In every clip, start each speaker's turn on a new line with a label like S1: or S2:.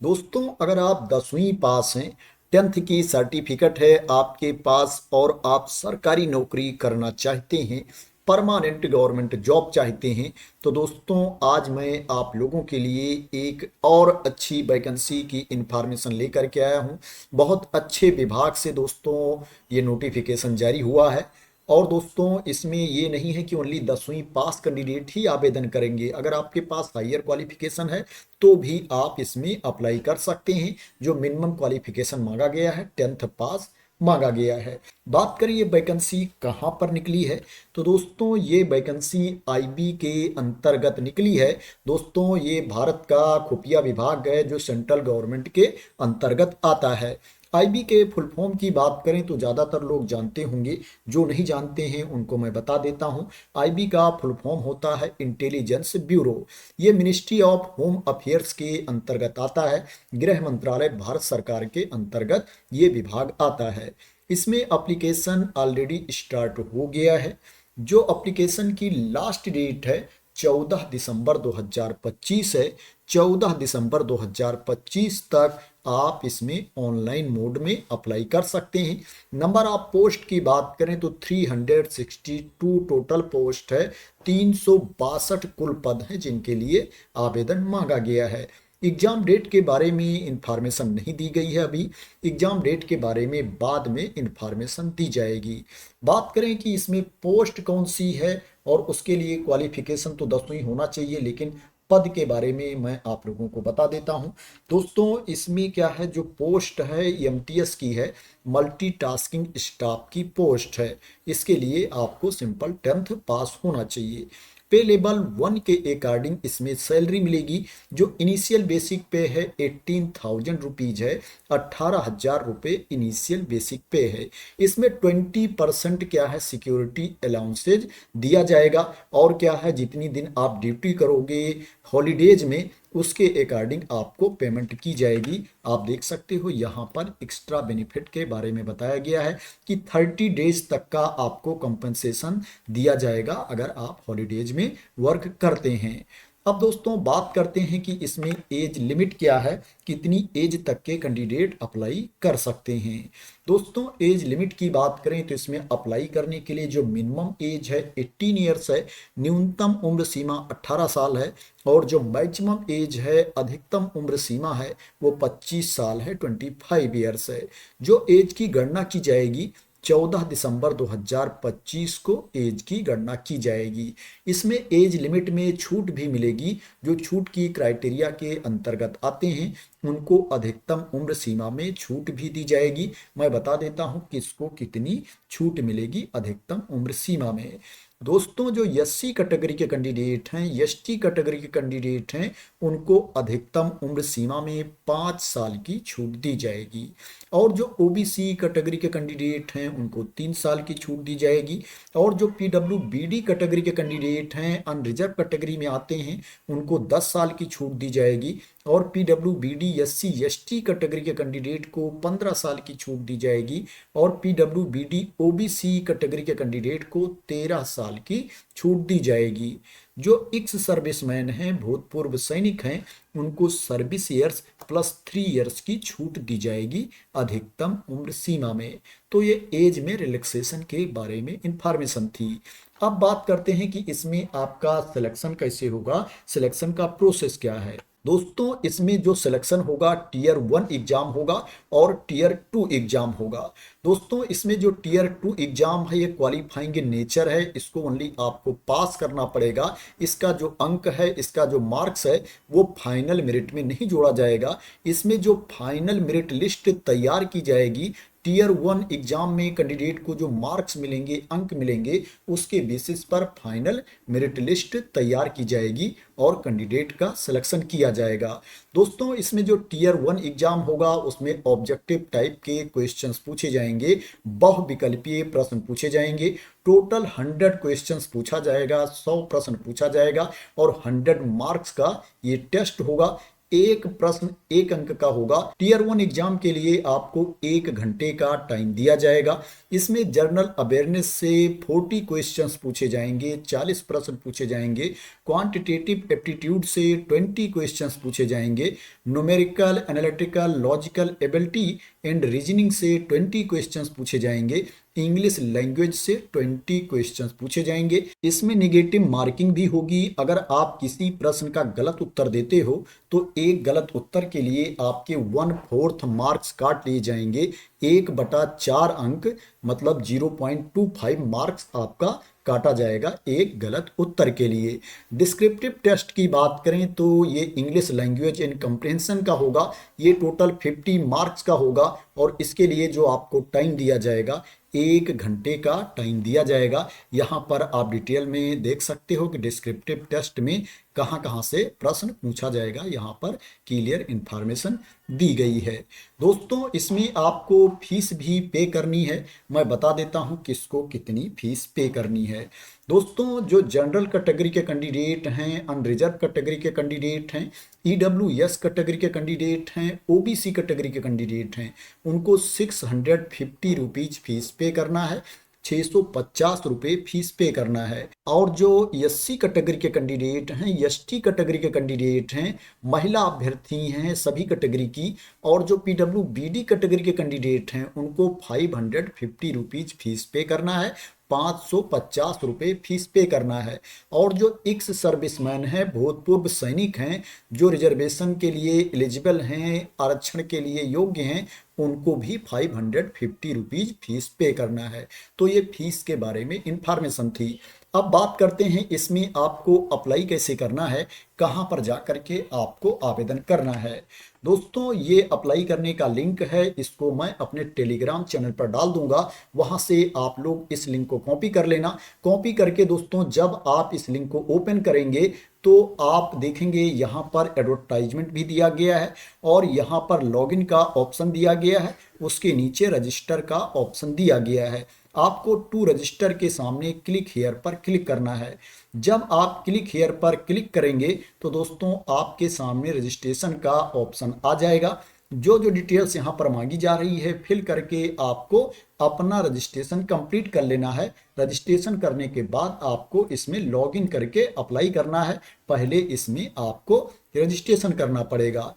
S1: दोस्तों, अगर आप 10वीं पास हैं, 10th की सर्टिफिकेट है आपके पास और आप सरकारी नौकरी करना चाहते हैं, परमानेंट गवर्नमेंट जॉब चाहते हैं, तो दोस्तों आज मैं आप लोगों के लिए एक और अच्छी वैकेंसी की इंफॉर्मेशन लेकर के आया हूं। बहुत अच्छे विभाग से दोस्तों ये नोटिफिकेशन जारी हुआ है। और दोस्तों इसमें ये नहीं है कि ओनली 10वीं पास कैंडिडेट ही आवेदन करेंगे। अगर आपके पास हायर क्वालिफिकेशन है तो भी आप इसमें अप्लाई कर सकते हैं। जो मिनिमम क्वालिफिकेशन मांगा गया है 10th पास मांगा गया है। बात करें ये वैकेंसी कहाँ पर निकली है, तो दोस्तों ये वैकेंसी आईबी के अंतर्गत निकली है। दोस्तों ये भारत का खुफिया विभाग है जो सेंट्रल गवर्नमेंट के अंतर्गत आता है। आईबी के फुल फॉर्म की बात करें तो ज़्यादातर लोग जानते होंगे, जो नहीं जानते हैं उनको मैं बता देता हूं। आईबी का फुल फॉर्म होता है इंटेलिजेंस ब्यूरो। ये मिनिस्ट्री ऑफ होम अफेयर्स के अंतर्गत आता है। गृह मंत्रालय भारत सरकार के अंतर्गत ये विभाग आता है। इसमें एप्लीकेशन ऑलरेडी स्टार्ट हो गया है। जो एप्लीकेशन की लास्ट डेट है 14 दिसंबर 2025 है। 14 दिसंबर 2025 तक आप इसमें ऑनलाइन मोड में अप्लाई कर सकते हैं। नंबर ऑफ पोस्ट की बात करें तो 362 टोटल पोस्ट है। 362 कुल पद हैं जिनके लिए आवेदन मांगा गया है। एग्जाम डेट के बारे में इंफॉर्मेशन नहीं दी गई है अभी। एग्जाम डेट के बारे में बाद में इंफॉर्मेशन दी जाएगी। बात करें कि इसमें पोस्ट कौन सी है और उसके लिए क्वालिफिकेशन तो 10वीं होना चाहिए, लेकिन पद के बारे में मैं आप लोगों को बता देता हूं। दोस्तों इसमें क्या है, जो पोस्ट है एमटीएस की है, मल्टीटास्किंग स्टाफ की पोस्ट है। इसके लिए आपको सिंपल 10th पास होना चाहिए। पे लेवल 1 के अकॉर्डिंग इसमें सैलरी मिलेगी। जो इनिशियल बेसिक पे है 18,000 रुपीज है। 18,000 रुपये इनिशियल बेसिक पे है। इसमें 20% क्या है, सिक्योरिटी अलाउंसेज दिया जाएगा। और क्या है, जितनी दिन आप ड्यूटी करोगे हॉलीडेज में उसके अकॉर्डिंग आपको पेमेंट की जाएगी। आप देख सकते हो यहाँ पर एक्स्ट्रा बेनिफिट के बारे में बताया गया है कि 30 डेज तक का आपको कंपनसेशन दिया जाएगा अगर आप हॉलीडेज में वर्क करते हैं। अब दोस्तों बात करते हैं कि इसमें एज लिमिट क्या है, कितनी एज तक के कैंडिडेट अप्लाई कर सकते हैं। दोस्तों एज लिमिट की बात करें तो इसमें अप्लाई करने के लिए जो मिनिमम एज है 18 ईयर्स है। न्यूनतम उम्र सीमा 18 साल है। और जो मैक्सिमम एज है, अधिकतम उम्र सीमा है, वो 25 साल है, 25 ईयर्स है। जो एज की गणना की जाएगी 14 दिसंबर 2025 को एज की गणना की जाएगी। इसमें एज लिमिट में छूट भी मिलेगी। जो छूट की क्राइटेरिया के अंतर्गत आते हैं उनको अधिकतम उम्र सीमा में छूट भी दी जाएगी। मैं बता देता हूं किसको कितनी छूट मिलेगी अधिकतम उम्र सीमा में। दोस्तों जो एससी कैटेगरी के कैंडिडेट हैं, एसटी कैटेगरी के कैंडिडेट हैं, उनको अधिकतम उम्र सीमा में 5 साल की छूट दी जाएगी। और जो ओबीसी कैटेगरी के कैंडिडेट हैं उनको 3 साल की छूट दी जाएगी। और जो पीडब्ल्यूबीडी कैटेगरी के कैंडिडेट हैं, अनरिजर्व कैटेगरी में आते हैं, उनको 10 साल की छूट दी जाएगी। और पीडब्ल्यूबीडी एससी एसटी कैटेगरी के कैंडिडेट को 15 साल की छूट दी जाएगी। और पीडब्ल्यूबीडी ओबीसी कैटेगरी के कैंडिडेट को 13 साल की छूट दी जाएगी। जो एक्स सर्विसमैन हैं, भूतपूर्व सैनिक हैं, उनको सर्विस ईयर्स प्लस 3 ईयर्स की छूट दी जाएगी अधिकतम उम्र सीमा में। तो ये एज में रिलैक्सेशन के बारे में इंफॉर्मेशन थी। अब बात करते हैं कि इसमें आपका सिलेक्शन कैसे होगा, सिलेक्शन का प्रोसेस क्या है। दोस्तों इसमें जो सिलेक्शन होगा टीयर 1 एग्जाम होगा और टीयर 2 एग्जाम होगा। दोस्तों इसमें जो टीयर 2 एग्जाम है ये क्वालिफाइंग इन नेचर है। इसको ओनली आपको पास करना पड़ेगा। इसका जो अंक है, इसका जो मार्क्स है, वो फाइनल मेरिट में नहीं जोड़ा जाएगा। इसमें जो फाइनल मेरिट लिस्ट तैयार की जाएगी, टीयर 1 एग्जाम में कैंडिडेट को जो मार्क्स मिलेंगे, अंक मिलेंगे, उसके बेसिस पर फाइनल मेरिट लिस्ट तैयार की जाएगी और कैंडिडेट का सिलेक्शन किया जाएगा। दोस्तों इसमें जो टीयर 1 एग्जाम होगा उसमें ऑब्जेक्टिव टाइप के क्वेश्चंस पूछे जाएंगे, बहुविकल्पीय प्रश्न पूछे जाएंगे। टोटल 100 क्वेश्चंस पूछा जाएगा, 100 प्रश्न पूछा जाएगा और 100 मार्क्स का ये टेस्ट होगा। एक प्रश्न 1 अंक का होगा। टीयर 1 एग्जाम के लिए आपको 1 घंटे का टाइम दिया जाएगा। इसमें जनरल अवेयरनेस से 40 क्वेश्चंस पूछे जाएंगे, 40 प्रश्न पूछे जाएंगे। क्वांटिटेटिव एप्टीट्यूड से 20 क्वेश्चंस पूछे जाएंगे। Numerical, analytical, logical ability and reasoning से 20 क्वेश्चंस पूछे जाएंगे। इंग्लिश लैंग्वेज से 20 क्वेश्चंस पूछे जाएंगे। इसमें निगेटिव मार्किंग भी होगी। अगर आप किसी प्रश्न का गलत उत्तर देते हो तो एक गलत उत्तर के लिए आपके 1/4 मार्क्स काट लिए जाएंगे। 1/4 अंक मतलब 0.25 मार्क्स आपका काटा जाएगा एक गलत उत्तर के लिए। डिस्क्रिप्टिव टेस्ट की बात करें तो ये इंग्लिश लैंग्वेज एंड कंप्रहेंशन का होगा। ये टोटल 50 मार्क्स का होगा और इसके लिए जो आपको टाइम दिया जाएगा 1 घंटे का टाइम दिया जाएगा। यहाँ पर आप डिटेल में देख सकते हो कि डिस्क्रिप्टिव टेस्ट में कहाँ कहाँ से प्रश्न पूछा जाएगा। यहाँ पर क्लियर इंफॉर्मेशन दी गई है। दोस्तों इसमें आपको फीस भी पे करनी है। मैं बता देता हूँ किसको कितनी फीस पे करनी है। दोस्तों जो जनरल कैटेगरी के कैंडिडेट हैं, अनरिजर्व कैटेगरी के कैंडिडेट हैं, ईडब्ल्यूएस कैटेगरी के कैंडिडेट हैं, ओबीसी कैटेगरी के कैंडिडेट हैं, उनको 650 रुपीज फीस पे करना है। 650 रुपये फीस पे करना है। और जो एससी कैटेगरी के कैंडिडेट हैं, एसटी कैटेगरी के कैंडिडेट हैं, महिला अभ्यर्थी हैं सभी कैटेगरी की, और जो पीडब्ल्यूबीडी कैटेगरी के कैंडिडेट हैं उनको 550 रुपीज फीस पे करना है। 550 रुपये फीस पे करना है। और जो एक्स सर्विसमैन है, भूतपूर्व सैनिक हैं, जो रिजर्वेशन के लिए एलिजिबल हैं, आरक्षण के लिए योग्य हैं, उनको भी 550 रुपीज फीस पे करना है। तो ये फीस के बारे में इंफॉर्मेशन थी। अब बात करते हैं इसमें आपको अप्लाई कैसे करना है, कहाँ पर जा करके आपको आवेदन करना है। दोस्तों ये अप्लाई करने का लिंक है, इसको मैं अपने टेलीग्राम चैनल पर डाल दूंगा। वहां से आप लोग इस लिंक को कॉपी कर लेना। कॉपी करके दोस्तों जब आप इस लिंक को ओपन करेंगे तो आप देखेंगे यहाँ पर एडवर्टाइजमेंट भी दिया गया है और यहाँ पर लॉगिन का ऑप्शन दिया गया है, उसके नीचे रजिस्टर का ऑप्शन दिया गया है। आपको टू रजिस्टर के सामने क्लिक हियर पर क्लिक करना है। जब आप क्लिक हियर पर क्लिक करेंगे तो दोस्तों आपके सामने रजिस्ट्रेशन का ऑप्शन आ जाएगा। जो जो डिटेल्स यहाँ पर मांगी जा रही है फिल करके आपको अपना रजिस्ट्रेशन कंप्लीट कर लेना है। रजिस्ट्रेशन करने के बाद आपको इसमें लॉगिन करके अप्लाई करना है। पहले इसमें आपको रजिस्ट्रेशन करना पड़ेगा।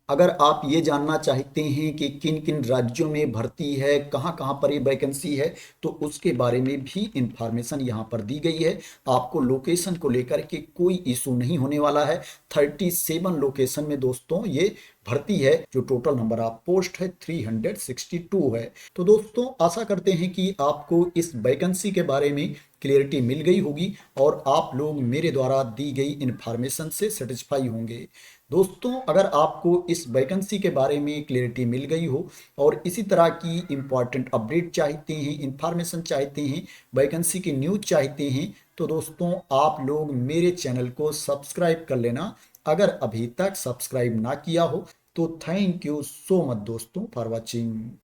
S1: अगर आप ये जानना चाहते हैं कि किन किन राज्यों में भर्ती है, कहाँ कहाँ पर ये वैकेंसी है, तो उसके बारे में भी इंफॉर्मेशन यहाँ पर दी गई है। आपको लोकेशन को लेकर के कोई इशू नहीं होने वाला है। 37 लोकेशन में दोस्तों ये भर्ती है। जो टोटल नंबर ऑफ पोस्ट है 362 है। तो दोस्तों आशा करते हैं कि आपको इस वैकेंसी के बारे में क्लियरिटी मिल गई होगी और आप लोग मेरे द्वारा दी गई इंफॉर्मेशन से सेटिस्फाई होंगे। दोस्तों अगर आपको इस वैकेंसी के बारे में क्लियरिटी मिल गई हो और इसी तरह की इंपॉर्टेंट अपडेट चाहते हैं, इंफॉर्मेशन चाहते हैं, वैकेंसी की न्यूज चाहते हैं, तो दोस्तों आप लोग मेरे चैनल को सब्सक्राइब कर लेना। अगर अभी तक सब्सक्राइब ना किया हो तो थैंक यू सो मच दोस्तों फॉर वॉचिंग।